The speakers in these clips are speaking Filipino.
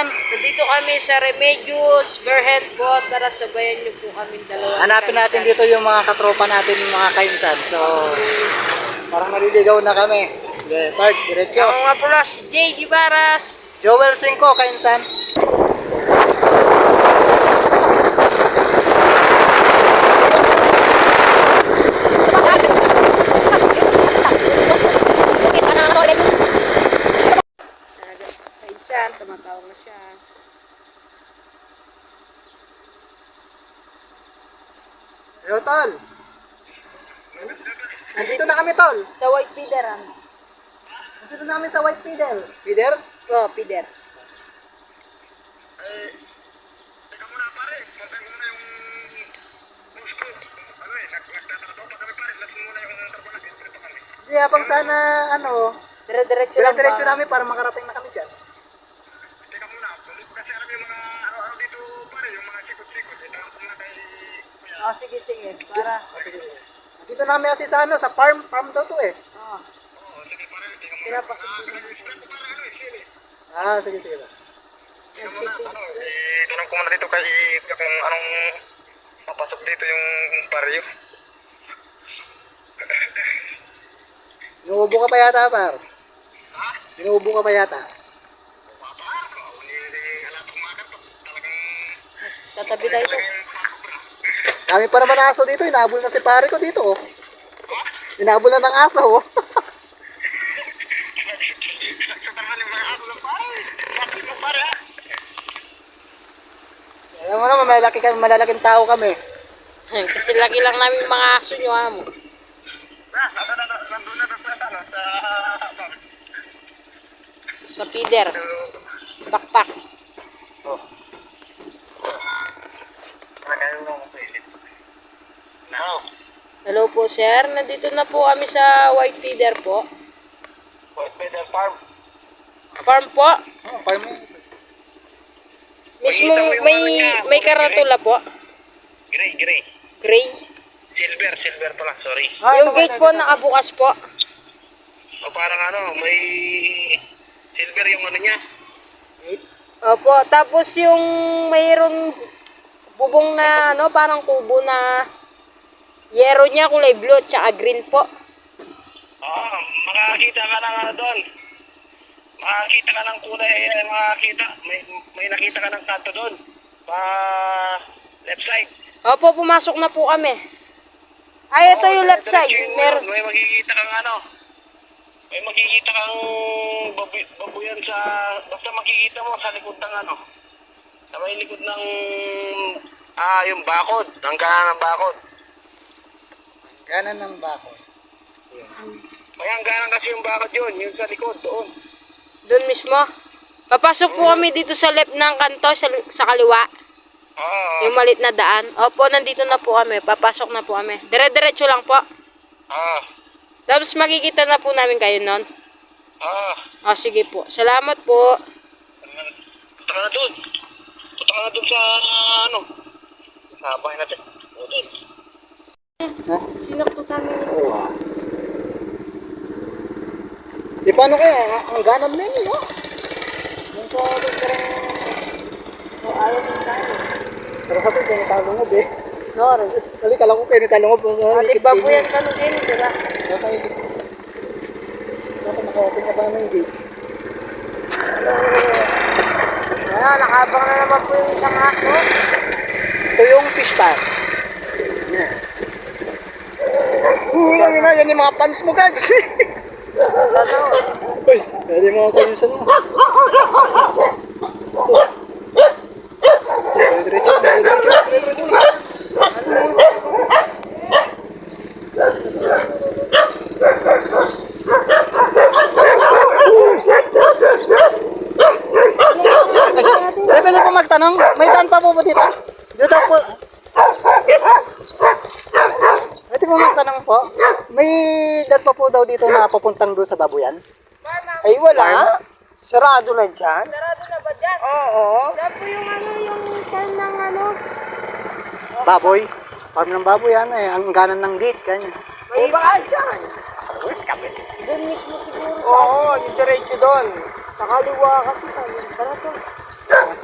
Kainsan? Nandito kami sa Remedios, Berhen po. Tara, sabayan niyo po kami dalawa. Hanapin natin dito yung mga katropa natin, mga Kainsan. So, parang naliligaw na kami. Okay, Pards, diretso. Ako nga po na si Jay Gibaras. Joel 5, Kainsan. Kainsan, tumatawag na siya. Hello, Tol. Nandito na kami, Tol. Sa White Feeder, Nandito na kami sa White Feeder. Feeder? Oh, Feeder. Teka muna pare, pantay mo muna yung post ko. Ano eh, nagtatrabaho pa kami pare, latin muna yung trabaho natin. Dito kami. Hindi, habang sana, Dire-diretso lang ba? dire-diretso namin para makarating na kami dyan. Teka muna, kasi alam yung mga araw-araw dito pare, yung mga sikot-sikot. Ito ang muna kay Kuya. Oh, sige. Para. Sige. Nandito namin kasi sa sa farm daw to eh. Oh, Oo, sige pare, teka muna. pinapasok ko. Start para ano eh, sili. Sige. Teka muna, tanong ko muna dito kay kung anong papasok dito yung baryo. Inuubo ka pa yata, par. Ha? Inuubo ka pa yata. Papa, hindi halatang makat pa. Talagang Tatabi tayo ito. Dami pa naman ng aso dito. Inaabol na si pare ko dito, oh. Inaabol na ng aso, oh. Nagsatangan yung mga ako ng pare. Bakit mo pare ha? Alam mo naman, malalaking tao kami. Kasi laki lang namin mga aso nyo, amo. Nandun na sa Sa feeder. Pakpak. Oh. Hello po, sir. Nandito na po kami sa White Feeder po. White Feather Farm. Farm po. Oh, farm. Mismo may karatula po. Gray. Gray. Silver pala, sorry. Yung gate po nakabukas po. O parang ano, may silver yung ano niya. Opo, tapos yung mayroon bubong na parang kubo na yero niya kulay blue at saka green po. Oo, makakita ka ng ano doon. Makakita ka ng kulay, makakita. May nakita ka ng kanto doon. Pa left side. Opo, pumasok na po kami. Ay, ito yung left side. Meron. May makikita kang ano. May makikita kang babuyan sa, basta makikita mo sa likod ng ano. Sa may likod ng, yung bakod. Ang kanan ng bakod. Kanan ng bako. May hangganan kasi yung bakod yun. Yung sa likod, doon. Doon mismo. Papasok po kami dito sa left ng kanto, sa kaliwa. Oo. Yung malit na daan. Opo, nandito na po kami. Papasok na po kami. Dire-diretso lang po. Oo. Tapos makikita na po namin kayo nun. Oo. O, sige po. Salamat po. Punta ka na doon. Punta ka na doon sa, ano. Sa bahay natin. O doon. Sinakto kami. Di paano kaya? Ang ganad na yun, oh. Yung sa parang... O, ayaw ng tayo. Pero sabi, kaya talungod eh. No, Dali, kala ko kaya talungod. ate babu yan ka nun din, diba? Dapat maka-open ka pa naman yung gate. Ayan, nakabang na naman po yung isang aso. Ito yung fish pan. Yan. Yan yung mga pants mo, guys. Uy, yan yung mga kayunsan mo. Diretso. Pwede po magtanong, may daan pa po ba dito? Dito po. Pwede po magtanong po, may daan pa po daw dito na papuntang doon sa babuyan? Ay, wala. Sarado na dyan. Sarado na ba dyan? Oo. Dyan po yung yung farm ng Baboy. Farm ng baboy yan eh, ang ganan ng gate, kanya. O baka dyan. Doon mismo siguro. Oo, yung diretso doon. Sa kaliwa kasi. Tara to.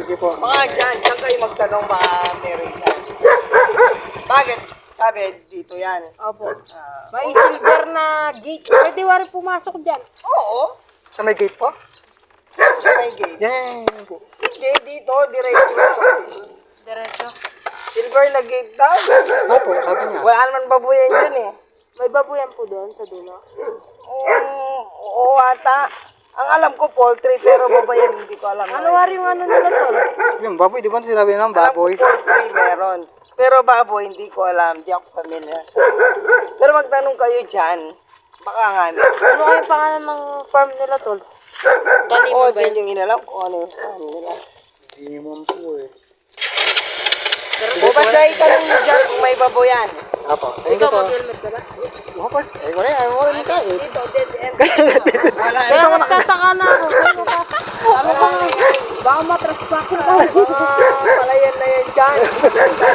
Sige po. Baka dyan kayo magtanong, baka meron dyan. Bakit? Sabi, dito yan. Opo. Ah, May silver na gate. Pwede wari pumasok dyan. oo, Sa may gate po? sa may gate. Yan po. Hindi, dito, diretso. Diretso. Silver na gate daw. Opo, sabi niya. Wala naman babuyan dyan eh. May babuyan po doon sa dulo. Oo, ata. Ang alam ko poultry, pero babayan hindi ko alam. Ano wari yung ano nila tol? Yung baboy, di ba sinabi ng Alam ko baboy? poultry meron. Pero baboy, hindi ko alam. Di ako familiar. Pero magtanong kayo dyan. Baka nga Ano kaya pangalan ng farm nila tol? Tali Oo, mo ba din yun? yung inalam ko ano yung saan nila. Hindi mo po eh. O basta itanong mo dyan kung may baboyan. Apo. Ayun Ikaw ko to. mag-helmet ka ba? Mga parts. Ay, wala. Ay, wala nito eh. Dito, dead end. Wala Kaya magtataka na ako. Ano ba nga? Baka matrespack na ako. palayan na yan dyan.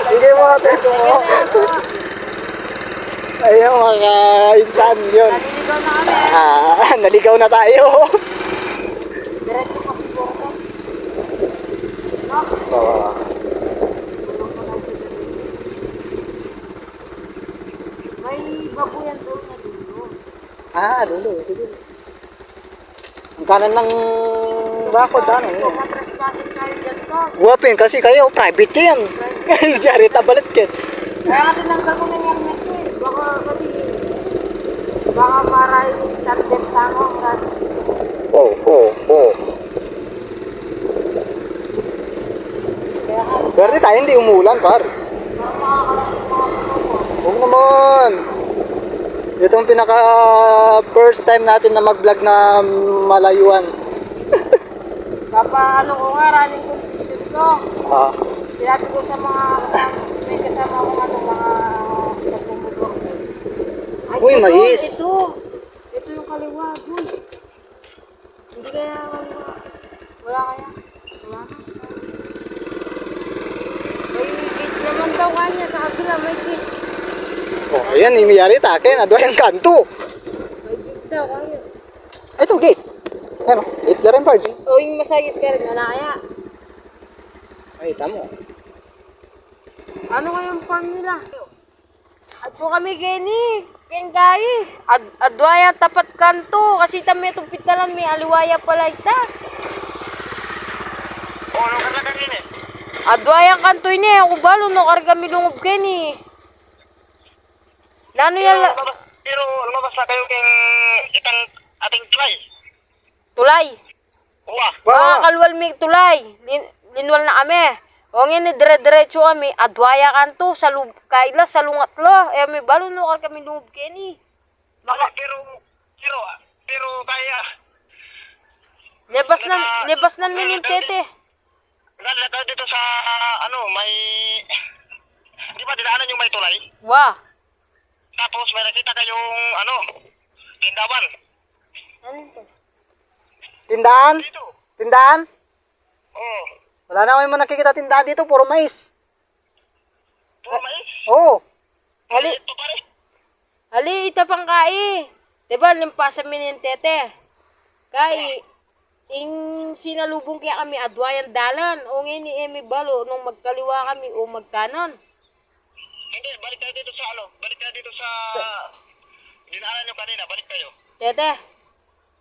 Hindi mo ito. Ayun mga kainsan yun. Naliligaw na kami. Naligaw na tayo. Diretso sa siguro ko. May babuyan doon na dulo. Dulo. Sige. Ang kanan ng bakod, ano Kung yun. matrespakin kayo dyan tol. Guwapin kasi kayo, private yan. Diyan, tabalit yan. Kaya natin lang gagawin ng helmet ko eh. Baka kasi, baka maraming target sa ako. Oo. Swerte tayo, hindi umulan, pars. Huwag naman. Ito ang pinaka first time natin na mag-vlog na malayuan. Papa, ano ko nga, running condition ko. Sinabi ko sa mga may kasama ko ano, mga nagmumudor. Ay, Uy, ito, mais. Ito yung kaliwa, boy. Hindi kaya kaliwa. Wala kaya? Wala ka? May gate naman daw kanya sa kabila, may gate. Ayan, imiyari ta akin. Adwa yung kanto. May gate daw kanya. Ito, gate. Ano, gate na rin, parts. O yung masagit ka rin, wala kaya? Ay, tamo. Ano kayang farm nila? Adto kami geni, kenggayi. Adwaya tapat kanto kasi tami itong pitalan may aliwaya pala ita. Ano ka na kanina? Adwaya kanto ini ako balo no karga milungob keni. Nano yan Pero lumabas na kayo keng itang ating try. tulay. Uwa. Kalwal mi tulay. Linwal na kami. O ngayon dire-diretso kami, adwaya kanto sa kaila sa lungatlo. Eh may balo no karga milungob keni. Pero kaya Nebas nan minintete. lalakad dito sa may di ba dinaanan yung may tulay? Wah. Tapos may nakita kayong tindawan. Ano ito? Tindahan? Dito. Tindahan? Oo. Wala na mo nakikita tindahan dito, puro mais. Puro mais. Oo. Ali, Ito pare. ali ita pang kai. Diba limpa sa minintete. Kai, ing sinalubong kaya kami adwayan dalan. O ngayon ni Emi Balo nung magkaliwa kami o magkanan. Hindi, balik kayo dito sa Balik kayo dito sa dinaanan nyo kanina. Balik kayo. Tete.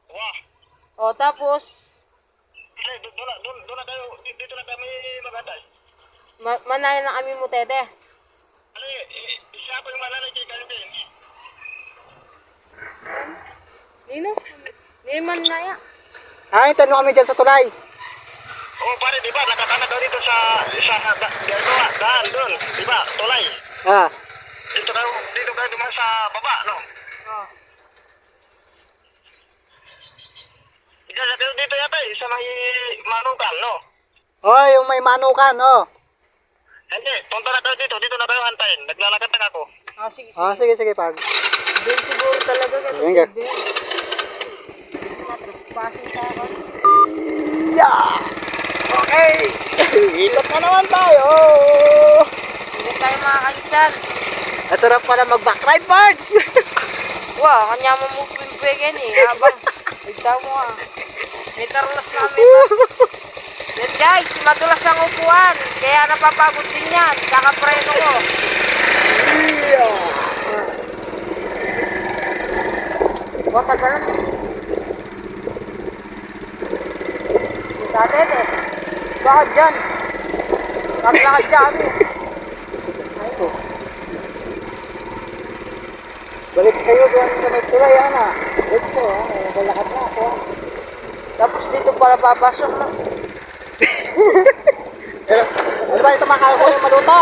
Wah. O tapos, Doon na tayo. Dito na kami magantay. manayan na kami mo tete. Siya pa yung malalay kay kayo din. Nino? Niman na ya. Ay, tanong kami dyan sa tulay. Oo pare, di ba? Nakakana daw dito sa daan doon. Di ba? Tulay. Dito kayo dumaan sa baba, no? Oh. Ikasa kayo dito yata sa may manukan, no? Oh, yung may manukan, oh. Hindi, punta na kayo dito. Dito na kayo hantayin. Naglalakad na ako. Sige, sige. Sige, sige, pag. Doon siguro talaga kasi. Ayun ka. Passing tayo kami. Yeah! Okay! Ikot na naman tayo! Hindi tayo mga kaisan. At sarap pala mag-backride parts! Wah, kanya mo mo pimpegen eh. Habang, tignan mo ah. May tarlas namin ah. Yan guys, madulas ang upuan. Kaya napapagod din yan. Kakapreno ko. Bota ka lang. Dati eh. Bakit dyan? Maglakad dyan eh. Balik kayo doon sa may tulay, ana. Dito, balakad na ako. Tapos dito pala papasok na. Pero, ano ba ito makakaya ko yung maluto?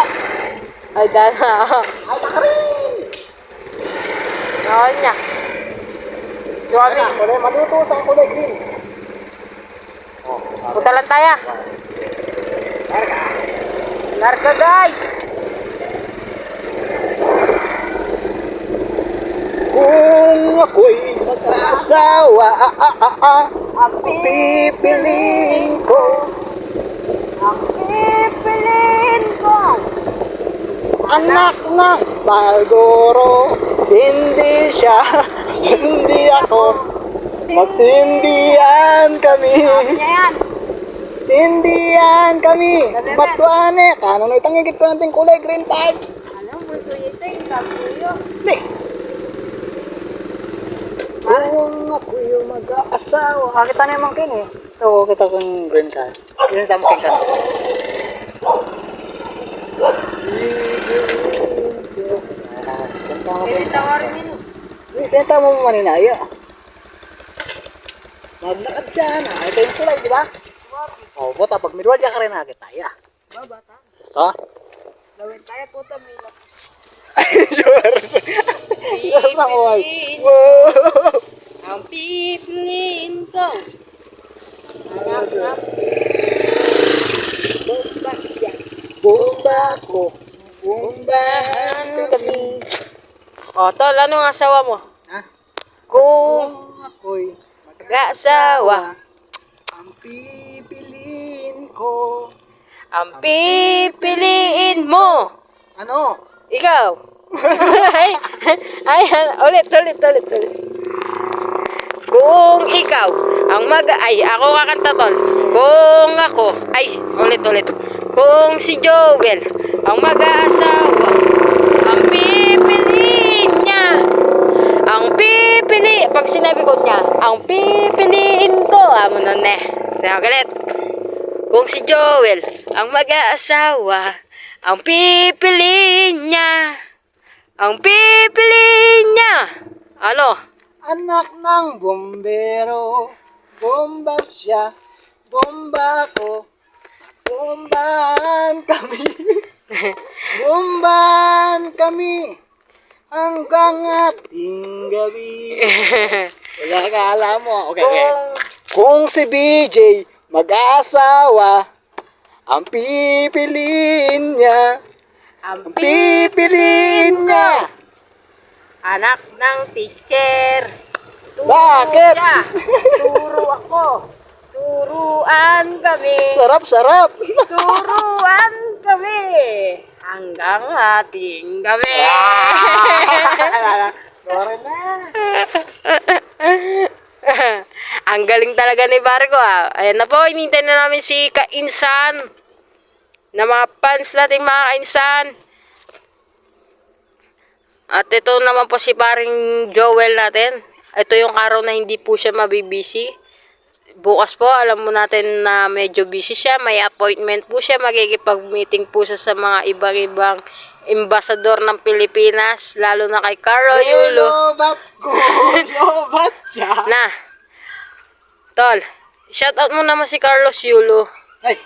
Ay, dana. Ay, nakarin! Nakawin niya. So kami, Ano, kulay maluto sa kulay green. Oh, punta lang tayo. Larga guys! kung ako'y mag-asawa, Ang pipiliin ko pipiliin ko. anak ng Baldoro. Sindi siya, sindi ako. Magsindihan kami. Yan. Sindihan kami. Matuane. Kanong itangigit ko natin kulay green parts. Alam mo, ito yung kapuyo. Hindi. Kung ako yung mag-aasawa. Kita na yung mangkin eh. Oo, kita kong green card. Yun yung tamang kan. Pwede tawarin yun. Tenta mo maninaya. Maglakad siya na. Ito yung kulay, di ba? Oo, bota. Pag midwal ka rin nakakita. Babata. Gusto? Gawin tayo po tabi. Sure. Pipiliin. Wow. Ang pipiliin ko. Anak na. Bomba siya. Bomba ko. Bombahan kami. O, tol, ano ang asawa mo? Ha? Kung Kung ako'y mag-asawa, ang pipiliin ko. ang pipiliin mo. Ano? Ikaw. ay, ulit. Kung ikaw ang ako kakanta tol. Kung ako, ulit. Kung si Joel ang mag-aasawa, ang pipiliin niya. Pag sinabi ko niya, ang pipiliin ko. Amo nun eh. Galit. Kung si Joel ang mag-aasawa, ang pipiliin niya. Ano? Anak ng bombero. Bomba siya. Bomba ko. Bombahan kami. Bombahan kami. Hanggang ating gabi. Wala ka alam mo. Okay. Kung si BJ mag-aasawa, ang pipiliin niya. Ang Pipiliin niya. anak ng teacher. Turo Bakit? siya. Turo ako. Turuan kami. Sarap. Turuan kami. Hanggang ating gabi. Sorry na. Ang galing talaga ni Bargo ah. Ayan na po, hinintay na namin si Kainsan. Na mga fans natin mga Kainsan. At ito naman po si paring Joel natin. Ito yung araw na hindi po siya mabibisi. Bukas po, alam mo natin na medyo busy siya. May appointment po siya. Magkikipag-meeting po siya sa mga ibang-ibang embasador ng Pilipinas. Lalo na kay Carlo Yulo. Lobat siya. Na. Tol, shoutout mo naman si Carlos Yulo. Ay,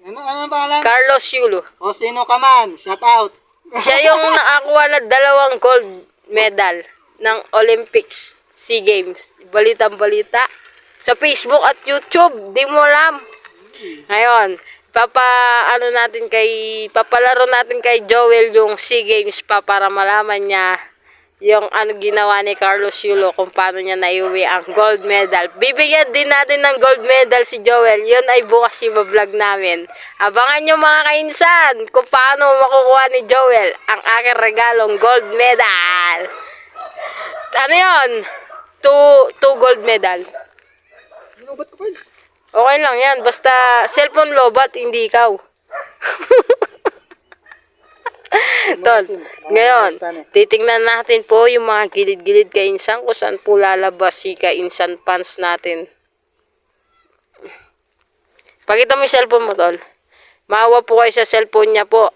ano pangalan? Carlos Yulo. O sino ka man, shout out. Siya yung nakakuha na 2 gold medal ng Olympics, SEA Games. Balitang-balita. Sa Facebook at YouTube, di mo alam. Ngayon, papalaro natin kay Joel yung SEA Games pa para malaman niya yung ginawa ni Carlos Yulo kung paano niya naiuwi ang gold medal. Bibigyan din natin ng gold medal si Joel. Yun ay bukas yung vlog namin. Abangan nyo mga kainsan kung paano makukuha ni Joel ang aking regalong gold medal. Ano yun? 2 gold medal. Lobat ko pa. Okay lang yan. Basta cellphone lobat, hindi ikaw. Tol, ngayon, titingnan natin po yung mga gilid-gilid kainsan kung saan po lalabas si kainsan pants natin. Pakita mo yung cellphone mo, Tol. Maawa po kayo sa cellphone niya po.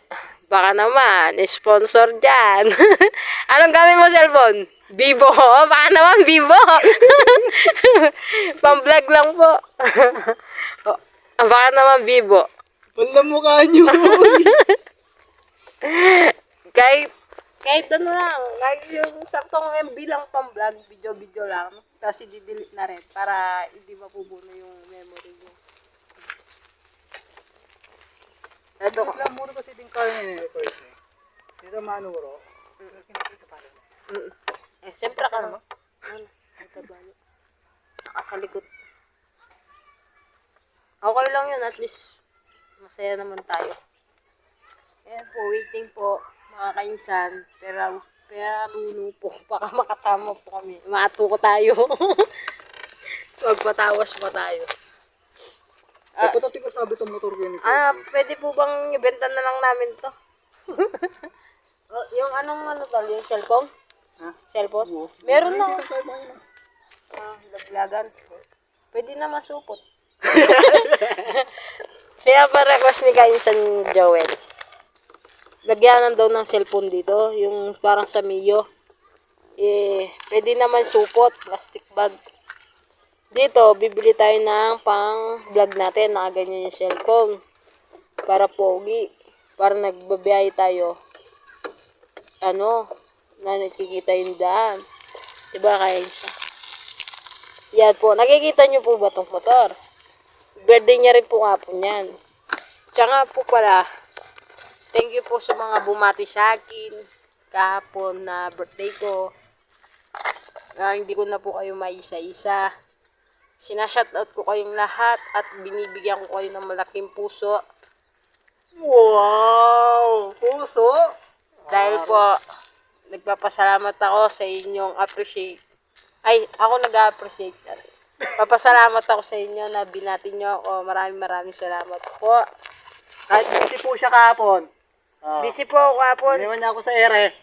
Baka naman, sponsor dyan. Anong gamit mo cellphone? Vivo. Baka naman, Vivo. Pang-vlog lang po. Baka naman, Vivo. Wala mukha nyo. Kahit ano lang, kahit yung saktong MB lang pang-vlog, video-video lang. Tapos i-delete na rin para hindi mapupuno yung memory nyo. Ito ko. Wala muna kasi din kayo nyo first eh. Dito manuro. Siyempre ka naman. Nakasalikot. Okay lang yun, at least masaya naman tayo. Ayan po, waiting po, mga kainsan. Pero po, baka makatama po kami. Maato ko tayo. Magpatawas pa tayo. Dapat natin kasabi itong motor ko yun. Pwede po bang ibenta na lang namin to? Yung ano tol, yung cellphone? Ha? Cellphone? Oo. Meron na. Hindi tayo mga yun. Laglagan. Pwede na masupot. Pinaparequest ni Kainsan Joel. Lagyanan daw ng cellphone dito, yung parang sa Mio. Pwede naman supot, plastic bag. Dito, bibili tayo ng pang-vlog natin, nakaganyan yung cellphone. Para pogi. Para nagbabiyahe tayo. Na nakikita yung daan. Diba, Kainsan? Yan po. Nakikita nyo po ba itong motor? Birthday niya rin po kapon yan. Tsaka po pala, thank you po sa mga bumati sa akin kahapon na birthday ko. Hindi ko na po kayo maisa-isa. Sinashoutout ko kayong lahat at binibigyan ko kayo ng malaking puso. Wow! Puso! Dahil po, nagpapasalamat ako sa inyong appreciate. Ako nag-appreciate. Papasalamat ako sa inyo na binati nyo ako. Maraming salamat po. Kahit busy po siya kahapon. Busy po ako kapon. Iniwan niya ako sa ere.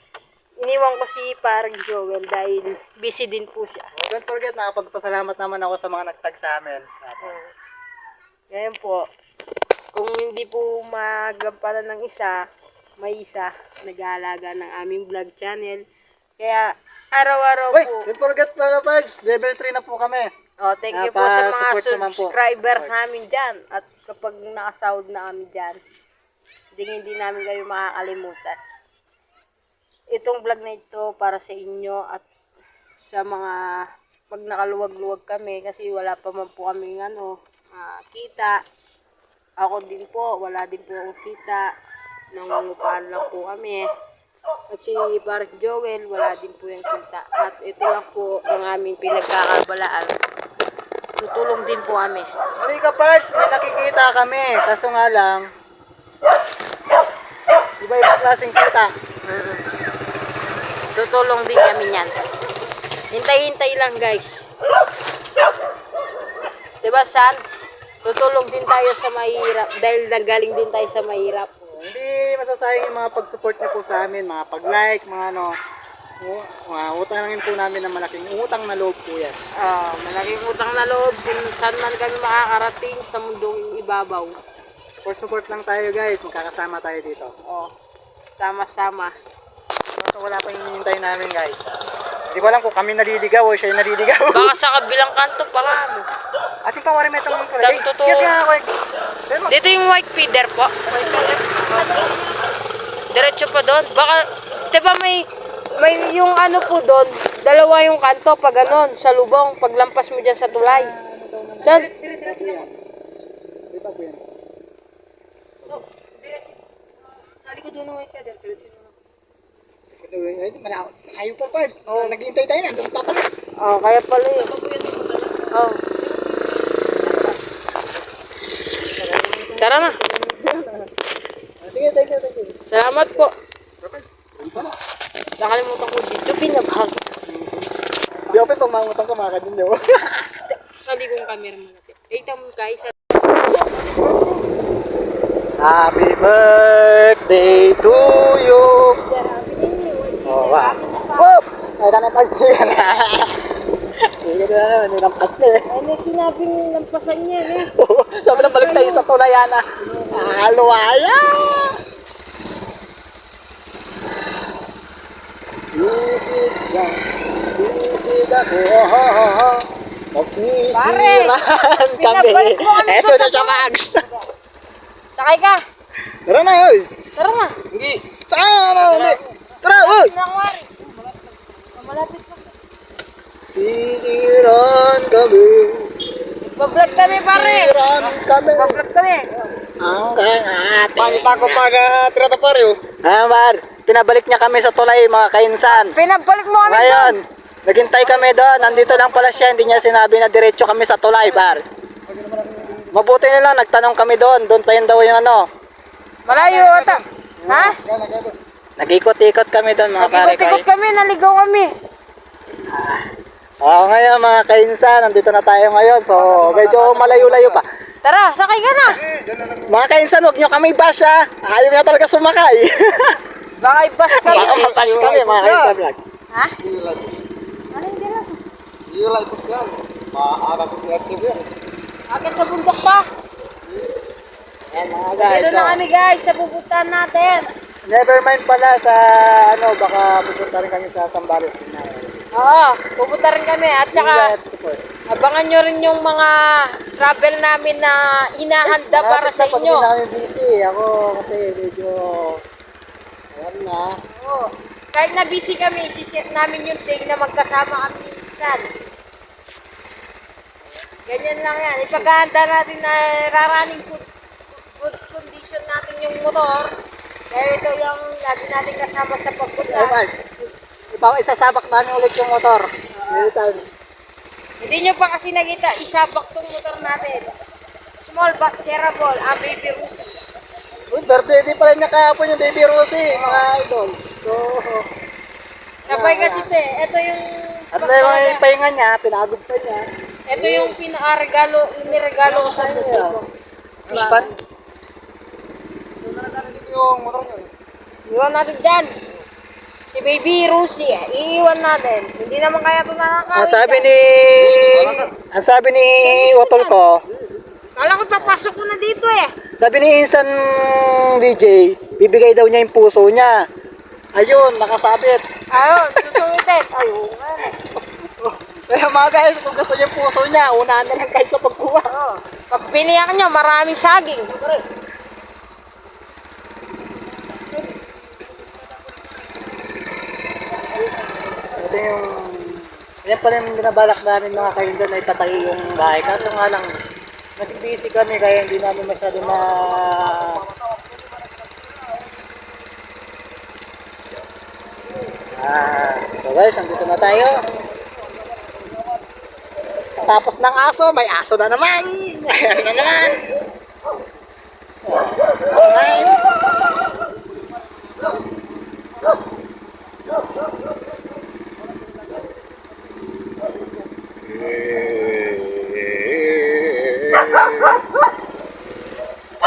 Iniwan ko si parang Joel dahil busy din po siya. Don't forget, nakapagpasalamat naman ako sa mga nagtag sa amin. Ngayon po, kung hindi po magampanan ng isa, may isa nag-aalaga ng aming vlog channel. Kaya araw-araw Wait, po. don't forget Lola Birds, level 3 na po kami. Thank you po sa mga Pa-support naman po. subscriber namin dyan. At kapag nakasahod na kami dyan, hindi namin kayo makakalimutan. Itong vlog na ito para sa inyo at sa mga pag nakaluwag-luwag kami kasi wala pa man po kaming kita. Ako din po, wala din po akong kita. Nangungupahan lang po kami. At si parang Joel, wala din po yung kita. At ito lang po ang aming pinagkakabalaan. Tutulong din po kami. Halika Parts, may nakikita kami. Kaso nga lang, iba-ibang klaseng kita. Tutulong din kami niyan. Hintay-hintay lang guys. Diba San? Tutulong din tayo sa mahirap dahil nagaling din tayo sa mahirap. Hindi masasayang yung mga pag-support niyo po sa amin, mga pag-like, mga mga utangin po namin ng malaking utang na loob po yan. Malaking utang na loob kung saan man kami makakarating sa mundong ibabaw. Support lang tayo guys, magkakasama tayo dito. Sama-sama. So, wala pa yung hinihintay namin guys. Hindi ko alam kung kami naliligaw o siya yung naliligaw. Baka sa kabilang kanto pa kami. Ating pawari may itong pala. Dami totoo. Sige nga, Wag. Dito yung white feeder po. Diretso pa doon. Baka, diba may yung ano po doon, dalawa yung kanto pag ganon, sa lubong, paglampas mo dyan sa tulay. Saan? Dito po yan. Sa likod doon ng white feeder. Ayaw pa parts. Naghihintay tayo na. Doon pa pala. Kaya pala eh. Tara na. Sige, thank you. Salamat po. Nakalimutan ko dito, pinabag. Di ako pag mangutang ka, makakadin nyo. Sa likong camera mo natin. Ito mo guys. Happy birthday to you. Oh, wow. Oops! Ay, tanay pagsiyan. Hindi ko na naman, nilampas na eh. Ano sinabing lampasan niya eh. Sabi na balik tayo sa tulayan ah. Aluaya! Sisid siya, sisid ako, magsisiran kami. pinabalik mo kami Eto sa na siya, tulay. Max. Sakay ka. Tara na, oy. Tara na. Saan na, hindi. Tara, oy. Nangwari. Malapit pa. Sisiran kami. Bablog kami pare. Sisiran kami. Bablog kami. Ang kangat. Panita ko pag tirata pa rin. Mar, pinabalik niya kami sa tulay mga kainsan. Pinabalik mo kami Ngayon, naghintay kami doon. Nandito lang pala siya. Hindi niya sinabi na diretso kami sa tulay, par. Mabuti na lang, nagtanong kami doon. Doon pa yun daw yung ano. Malayo ata. Ha? Nag-ikot-ikot kami doon mga pare. Ikot-ikot kami, naligaw kami. Ngayon mga kainsan, nandito na tayo ngayon. So, medyo malayo-layo pa. Tara, sakay ka na. Mga kainsan, huwag nyo kami bash ha. Ayaw nyo talaga sumakay. Baka i-bus kami. Baka mabash kami mga kainsan vlog. Ha? Ano hindi lang? Akit sa bundok pa. Ayan mga Dito guys. na kami guys, sa pupuntahan natin. Never mind pala sa ano, baka pupunta rin kami sa Sambales. Oo, pupunta rin kami. At saka, Support. abangan nyo rin yung mga travel namin na hinahanda para sa inyo. Hindi namin busy. Ako kasi medyo, alam na. Oo. Kahit na busy kami, isiset namin yung day na magkasama kami minsan. Ganyan lang yan. Ipagahanda natin na raraning good condition natin yung motor. Kaya ito yung lagi natin kasama sa pagpunta. Ewan, isasabak namin ulit yung motor. Anytime. Hindi nyo pa kasi nakita, isabak tong motor natin. Small but terrible, ang baby Rusi. Uy, birthday din pala niya kahapon yung baby Rosie, mga idol. So, Sabay kasi ito eh. Ito yung at na yung pahinga niya, pinagod pa niya. ito yung pinaka-regalo, niregalo ko sa inyo. Husband? Yung motor niyo. Iwan natin dyan. Si baby Rusi, iiwan natin. Hindi naman kaya ito nakakawin. Ang sabi ni Watol ko, Kala ko papasok ko na dito eh. sabi ni Insan VJ, bibigay daw niya yung puso niya. Ayun, nakasabit. Ayun, susungitin. Ayun nga. Kaya mga guys, kung gusto niya yung puso niya, unahan na lang kahit sa pagkuha. Pag piniyak nyo, maraming saging. Ito yung, yan pala yung binabalak namin mga kainsan na itatayo yung bahay. Kaso nga lang, nag-busy kami kaya hindi namin masyado na... So guys, nandito na tayo. Tapos ng aso, may aso na naman. Ayan na naman. Aso na yun.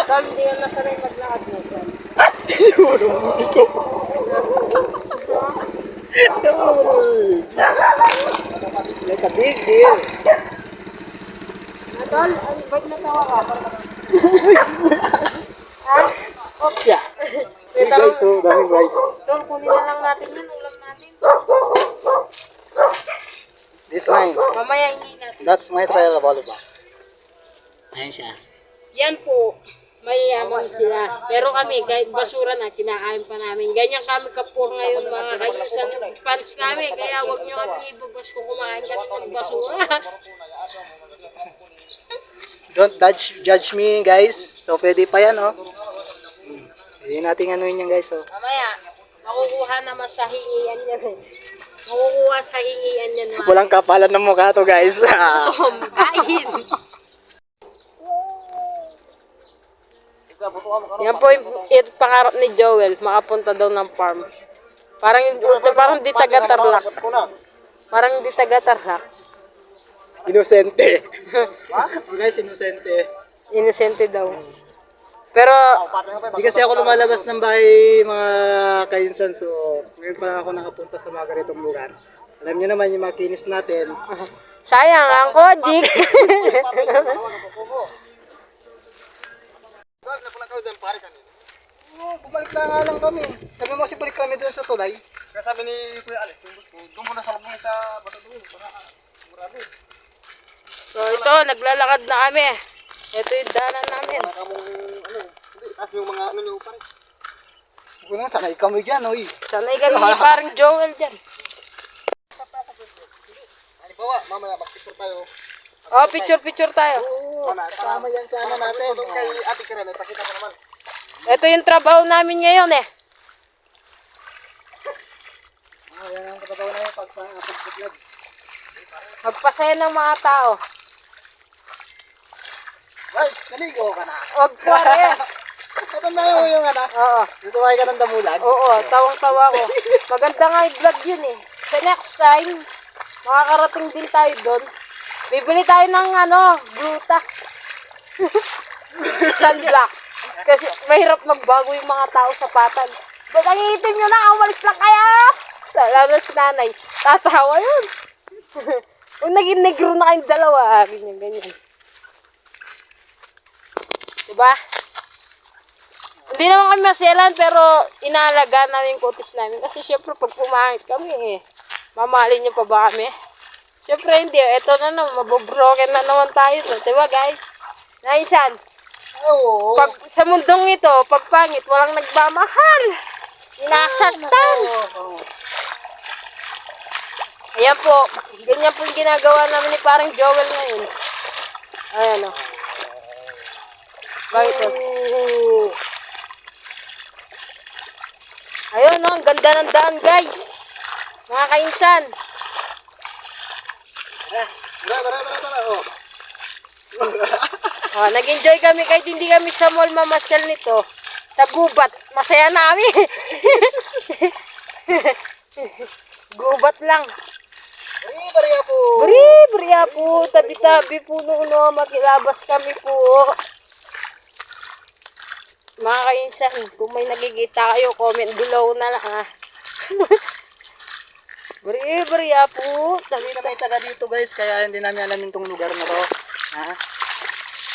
Tol, hindi yan nasanay maglakad mo. Like a big deal. Tol, ba't natawa ka? Oops, yeah. Hey Tol, guys, so dami guys. Tol, kunin na lang natin yun, ulam natin. This line, Mamaya hindi natin. that's my trial volleyball box. Ayan siya. Yan po, mayayaman sila. Pero kami, kahit basura na, kinakain pa namin. Ganyan kami kapur ngayon mga kayusan fans namin. Kaya wag nyo kami ibabas kung kumain kami ng basura. Don't judge me guys. So pwede pa yan oh. Hindi natin anuin yan guys oh. Mamaya, makukuha naman sa hingian yan eh. Makukuha sa hingian yan. Walang kapalan ng mukha to guys. Kain! Yan po yung pangarap ni Joel, makapunta daw ng farm. Parang di taga-Tarlac. Parang di taga-Tarlac. Inosente. Oh, guys, inosente. Inosente daw. Pero, Hindi kasi ako lumalabas ng bahay mga kainsan, so ngayon pa ako nakapunta sa mga ganitong lugar. Alam niyo naman yung mga kinis natin. sayang ang Kojik. Oo, bumalik na nga lang kami. Sabi mo kasi balik kami doon sa tulay. Kaya sabi ni Kuya Alex, doon muna sa lubong sa bata doon. Para murado. So, ito, naglalakad na kami. Ito yung daanan namin. Para kamong, ano, hindi, taas yung mga ano nyo pa rin. Huwag na, sanay kami dyan, oy. Sanay kami ni parang Joel dyan. Halimbawa, mamaya mag-picture tayo. Oh, picture tayo. Oo, kasama yan sa ano natin. Kay Ate Karen, may pakita ko naman. Ito yung trabaho namin ngayon eh. Yan ang katatawa na yung pag-vlog. Magpasaya ng mga tao. Guys, naligo ka na. Huwag po eh. Katanda mo yung ano. Oo. Nasuway ka ng damulan. Oo, tawang-tawa ko. Maganda nga yung vlog yun eh. Sa next time, makakarating din tayo doon. Bibili tayo ng gluta. Sunblock. Kasi mahirap magbago yung mga tao sa patan. Ba't nangihitin nyo na? Umalis lang kaya! Lalo si nanay. Tatawa yun. Kung naging negro na kayong dalawa, ganyan, ganyan. Diba? Hindi naman kami maselan, pero inaalaga namin yung kutis namin. Kasi syempre, pag pumangit kami, mamahalin nyo pa ba kami? Syempre, hindi. Ito na naman, mabobroken na naman tayo. No? Diba, guys? Naisan? Oo. Pag, sa mundong ito, pag pangit, walang nagmamahal. Sinasaktan. Ayan po. Ganyan po yung ginagawa namin ni parang Joel ngayon. Ayan o. Bakit o? Ayun o, ang ganda ng daan guys. Mga kainsan. Tara. Oh. Nag-enjoy kami kahit hindi kami sa mall mamasyal nito. Sa gubat, masaya na kami. Gubat lang. Bariya po. Bariya po, tabi-tabi po noon, makilabas kami po. Mga kainsan, kung may nakikita kayo, comment below na lang ha. Bariya po, Hindi na may taga dito guys, kaya hindi namin alam itong lugar na to. Ha?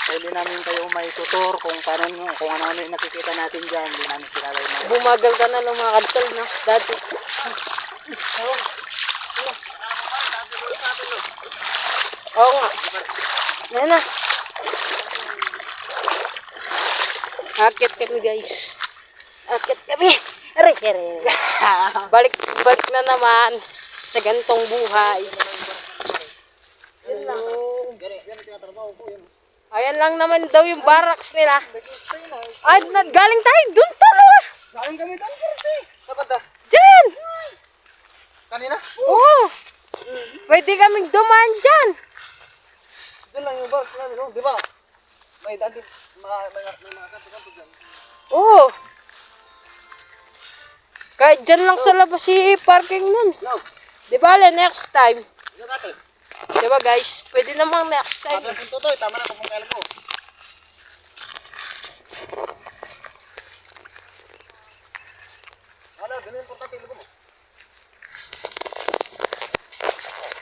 Kaya hindi namin kayo may tutor kung paano nyo, kung ano yung nakikita natin dyan. Hindi namin kilala yung mga. bumagal ka na ng mga kadtal na dati. Oo nga. Yan na. Akit kami guys. Akit kami. Aray. Balik na naman sa gantong buhay. Ayan lang naman daw yung barracks nila. Ay, galing tayo dun sa luwas. Galing kami doon kasi. Dapat da. Diyan! Kanina? Oo. Pwede kaming dumaan dyan. Doon lang yung bar namin, no? Di ba? May dati, may mga kanto dyan. Oo. Kahit dyan lang sa labas si parking nun. No. Di ba, next time? Ito natin. Di ba guys? Pwede namang next time. Tama na punto to, tama na kung kailan ko. Ano, ganun punta tilo mo.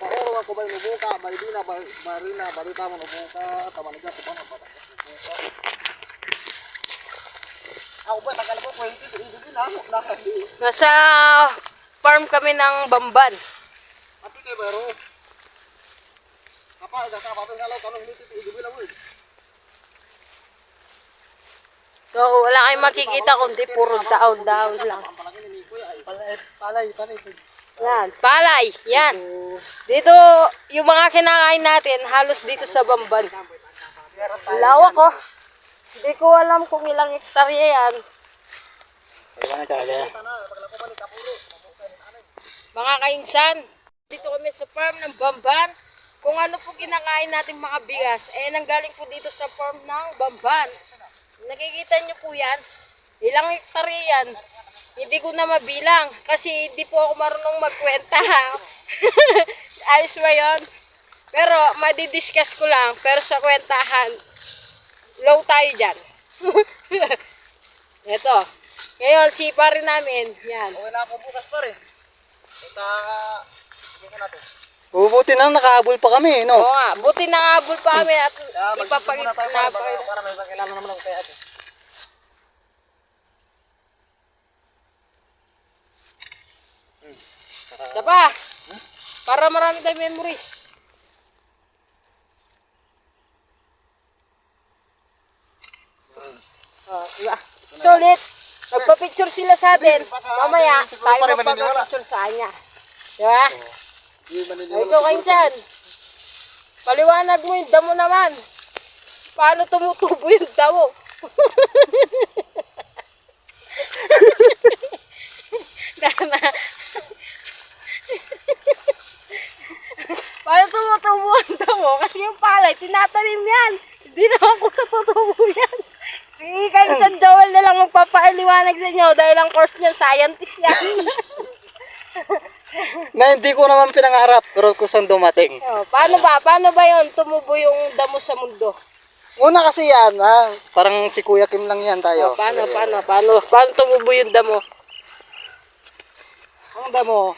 Paoro ako ba yung buka, marina, barita mo buka, tamaniga ko ba buka. Ako ba tagal ko 20 din ako na. Nasa farm kami ng Bamban. Ati kay baro. Apa ada sahabat ngalaw tanong nito idubi lang mo. So, wala kayong makikita kundi puro daon-daon lang. Palagi ni Kuya ay palay. Yan, palay. Yan. Dito, yung mga kinakain natin, halos dito sa Bamban. Lawak ko. Hindi ko alam kung ilang hektarya yan. Mga kainsan, dito kami sa farm ng Bamban. Kung ano po kinakain natin mga bigas, nanggaling po dito sa farm ng Bamban. Nakikita nyo po yan, ilang hektarya yan. Hindi ko na mabilang kasi hindi po ako marunong magkwenta. Ayos ba yun? Pero, madidiscuss ko lang. Pero sa kwentahan, low tayo dyan. Ito. Ngayon, sipa rin namin. Yan. Okay na ako bukas pa rin. Punta, sige natin. Buti na nakahabol pa kami, no? Oo nga, buti nakabol pa kami at Ipapakita ipapakita tayo na para may pakilala naman ako kay ate. Isa pa. Para marami tayong memories. Oh, diba? Sulit. Nagpa-picture sila sa atin. Mamaya, tayo magpa-picture sa kanya. Diba? Ay, ikaw, Kainsan. Paliwanag mo yung damo naman. Paano tumutubo yung damo? Paano tumutubo ang damo? Kasi yung palay, tinatanim yan. Hindi naman ko natutubo yan. Si Kainsan Joel na lang magpapaliwanag sa inyo dahil ang course niya, scientist yan. Na hindi ko naman pinangarap, pero kusang dumating. Oh, paano ba? Paano ba yun tumubo yung damo sa mundo? Una kasi yan, parang si Kuya Kim lang yan tayo. Oh, paano tumubo yung damo? Ang damo,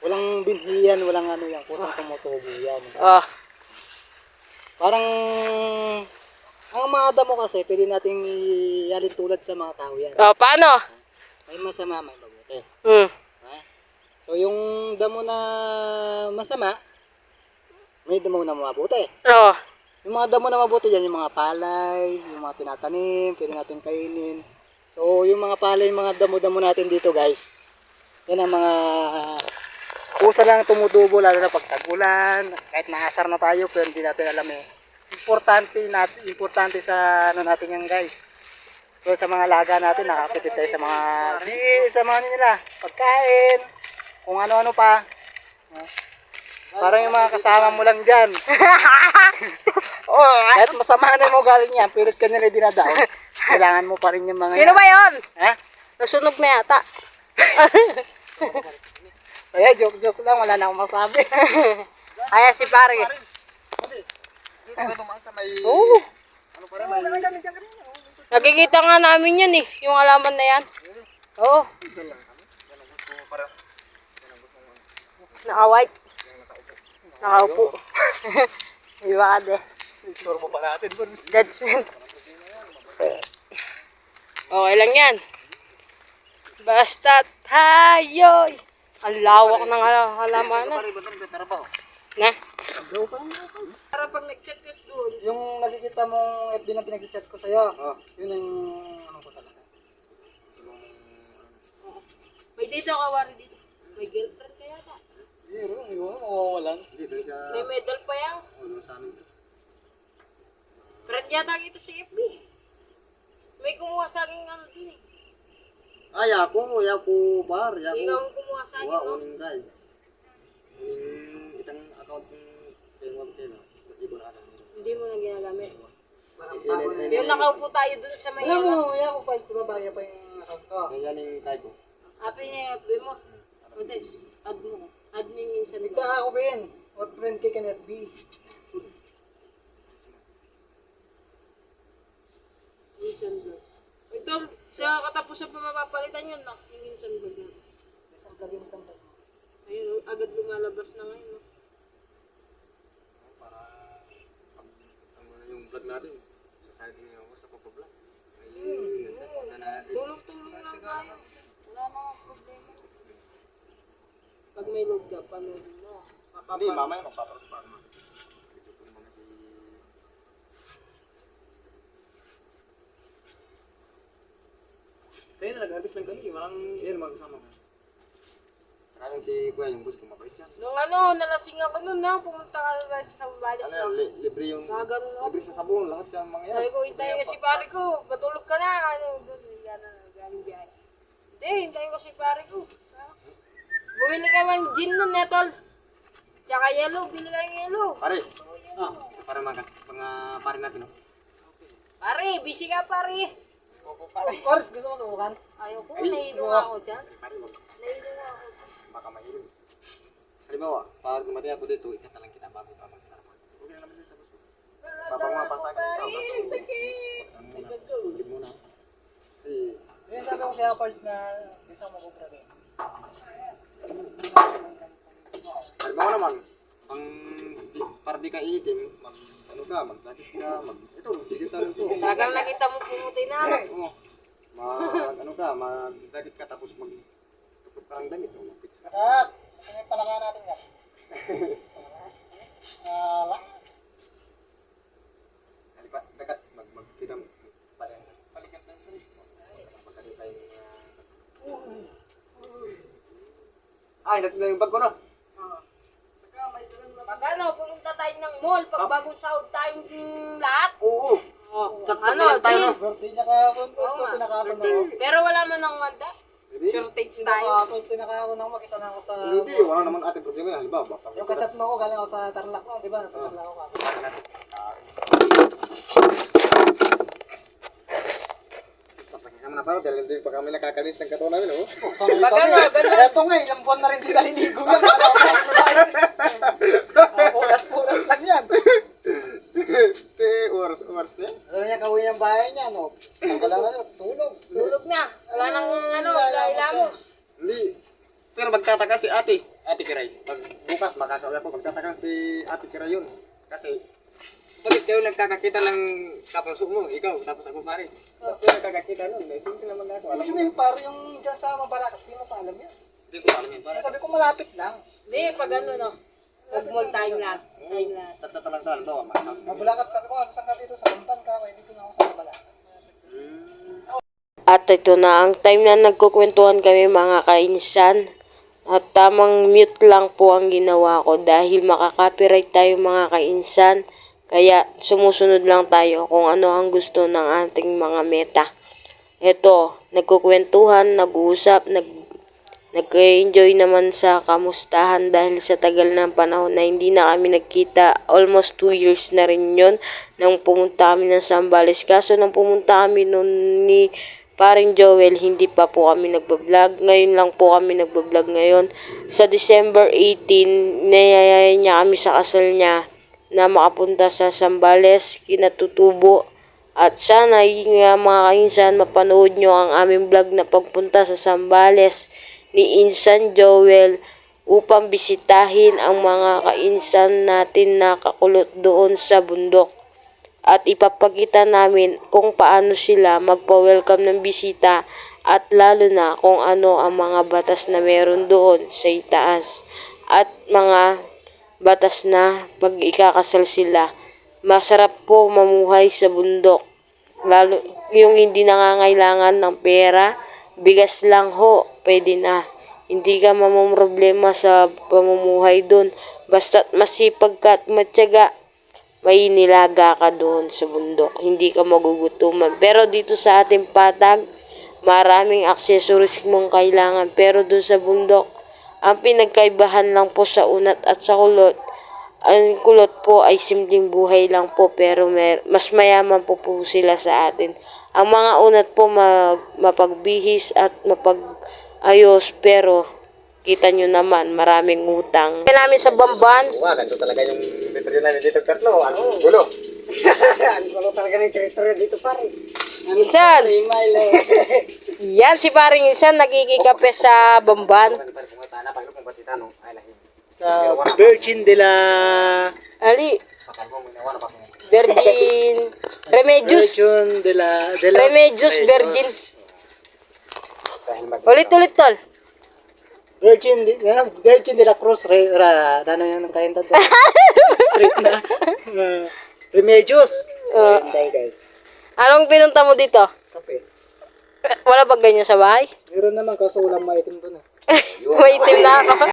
walang binhiyan, walang ano yan, kusang tumutubo yan. Oh, Parang, ang mga damo kasi, pwede nating ialin tulad sa mga tao yan. oh paano? May masama, may mabuti. Hmm. So, yung damo na masama, may damo na mabuti. Oh, Yung mga damo na mabuti yan, yung mga palay, yung mga tinatanim, pwede natin kainin. So, yung mga palay, yung mga damo-damo natin dito, guys, yan ang mga kusa lang tumutubo, lalo na pag tag-ulan, kahit naasar na tayo, pero hindi natin alam eh. Importante sa ano natin yan, guys. So, sa mga laga natin, nakakapitid tayo sa mga nila, pagkain, kung ano-ano pa. Parang yung mga kasama mo lang dyan. Kahit masama na mo galing yan, pilit ka nila dinadaon. Kailangan mo pa rin yung mga sino ba yun? Ha? Nasunog na yata. Kaya joke lang, wala na akong masabi. Ayan si pare. Oo. Nakikita nga namin yan eh, yung alaman na yan. Oo. Naka-white. Nakaupo. Iba ka de. Ignore mo pa natin. Judgment. Okay lang yan. Basta tayo. Ang lawak ng halaman na. Na? Para pag nag-chat ka doon. Yung nakikita mong FB na pinag-chat ko sa'yo, yun yung ano ko talaga. May dito ka, Wari, dito. May girlfriend ka yata. Yun, mawawalan. May medal pa yan. Friend yata kita sa FB. May kumuha sa akin ano din eh. Ay, ako, bar. Ikaw ang kumuha sa akin, no? Uning guy. Itang account ng Facebook na. Hindi mo na ginagamit. Yung nakaupo tayo dun sa may ano. Ako first, diba bagay pa yung account ko? Yan yung kay ko. Happy niya FB mo. Montes, add mo. Add mo yung minsan Ika ba? ako, Ben. What friend kay kan FB? Minsan vlog. Ito, sa katapusan pa mapapalitan yun, no? Yung minsan vlog na. Isang vlog. Ayun, agad lumalabas na ngayon, no? Para yung vlog natin, sa side niyo ako sa pagpa-vlog. Tulong-tulong lang tayo. Wala namang problema. Pag may load ka, panood mo. Hindi, mamaya magpapalit pa. Kaya na nag-arbis lang kami, walang yan magkasama ko. Saka lang si Kuya yung bus ko, mabait yan. Nung ano, nalasing ako nun, no? Pumunta ka na sa Sambales, Ano no? yan, libre yung, Mga ganun, no? libre sa sabon, lahat yan mga yan. Sabi ko, hintayin ka si pare ko. Matulog ka na. Ano, doon, galing biyahe. Hindi, hintayin ko si pare ko. Bumili ka ng gin nun, Netol. Tsaka yellow, bili ka ng yellow. Pare, para mga pare natin, no? Pare, busy ka pare. Of course, gusto mo subukan? Ayaw ko, nahilo nga ako dyan. Pare, wag. Nahilo nga ako. Baka mahilo. halimbawa, pag dumating ako dito, i-chat na lang kita bago ka mag-start. Okay na naman yun sa gusto. Papanguha pa sa akin ikaw. Hindi muna. Kasi, yun sabi ko kaya parts na isa mo ko rin. Halimbawa naman, para di ka iitim, ano ka, mag-sakit ka, ito, tigil sa rin to. Talagang nakita mo pumuti na. Oo. Mag-sakit ka tapos mag-tupot ka ng damit. Mag-fix ka. Ano yung palaka natin yan? Magkita mo. Balikat na ito. Magkasi tayo ay, natin na yung bag ko na. Pag ano, pumunta tayo ng mall, pag bagong sahod tayong lahat. Oo. Oh, Saksak na lang tayo, no? Oo nga. Pero wala man ng wanda. Shortage tayo. Sinaka ako nang mag-isa na ako sa... Hindi, wala naman ating problema yan. Halimbawa, baka... Yung kachat mo ako, galing ako sa Tarlac mo, di ba? Nasa Tarlac ako. Papakinggan mo na pa, dahil hindi pa kami nakakalis ng kato namin, oh. Pag ano, ganun. Ito nga, ilang buwan na rin di naliligo yan. Pulas lang yan. Oras na. Ano niya gawin yung bahay niya, no? Ang kailangan niya, tulog. Tulog na. Wala nang ano, kailangan. Hindi. Pero magtataka si Ate Kiray. Pag bukas makakauwi ako, magtataka si Ate Kiray yun. Kasi, bakit kayo nagkakakita ng kapuso mo? Ikaw, tapos ako pare. Bakit kayo nagkakakita nun? May simple naman ako. Alam mo yung pare yung dyan sa Mabalacat, hindi mo pa alam yan. Hindi ko alam yan pare. Sabi ko malapit lang. Hindi, pag ano no. Mag-mall tayong lahat. Tayong lahat. Sakta lang saan, bawa masang. Mabalacat, sabi ko, saan ka dito? Sa Kampan ka, kaya dito na ako sa Mabalacat. At ito na ang time na nagkukwentuhan kami mga kainsan. At tamang mute lang po ang ginawa ko dahil makaka-copyright tayo mga kainsan. Kaya sumusunod lang tayo kung ano ang gusto ng ating mga meta. Ito, nagkukwentuhan, nag-uusap, nag-enjoy naman sa kamustahan dahil sa tagal ng panahon na hindi na kami nagkita. Almost 2 years na rin yun nang pumunta kami ng Zambales. Kaso nang pumunta kami noon ni Paring Joel, hindi pa po kami nagbablog. Ngayon lang po kami nagbablog ngayon. Sa December 18, niyayaya niya kami sa kasal niya na makapunta sa Zambales, Kinatutubo. At sana mga kainsan mapanood nyo ang aming vlog na pagpunta sa Zambales ni Insan Joel upang bisitahin ang mga kainsan natin na kakulot doon sa bundok. At ipapakita namin kung paano sila magpa-welcome ng bisita at lalo na kung ano ang mga batas na meron doon sa itaas. At mga batas na pag ikakasal sila. Masarap po mamuhay sa bundok. Lalo yung hindi nangangailangan ng pera, bigas lang ho, pwede na. Hindi ka mamumroblema sa pamumuhay doon. Basta't masipag ka at matyaga, may nilaga ka doon sa bundok. Hindi ka magugutuman. Pero dito sa ating patag, maraming accessories mong kailangan. Pero doon sa bundok, ang pinagkaibahan lang po sa unat at sa kulot, ang kulot po ay simpleng buhay lang po pero mas mayaman po sila sa atin. Ang mga unat po mapagbihis at mapag-ayos pero kita nyo naman maraming utang. Kaya namin sa Bamban. Wow, ganito talaga yung inventory namin dito, Carlo. Ang gulo. Ang gulo talaga ng territory dito, pare. Insan! Yan si paring Insan nagkikikape sa Bamban. Sa Virgin de la... Ali, Virgin Remedios. Virgin de la... Remedios Virgin. Ulit tol. Virgin de la Cruz. Ano yung kain tato? Street na. Remedios. Guys. Anong pinunta mo dito? Kape. Wala ba ganyan sa bahay? Meron naman kaso walang maitim doon. May itim na ako.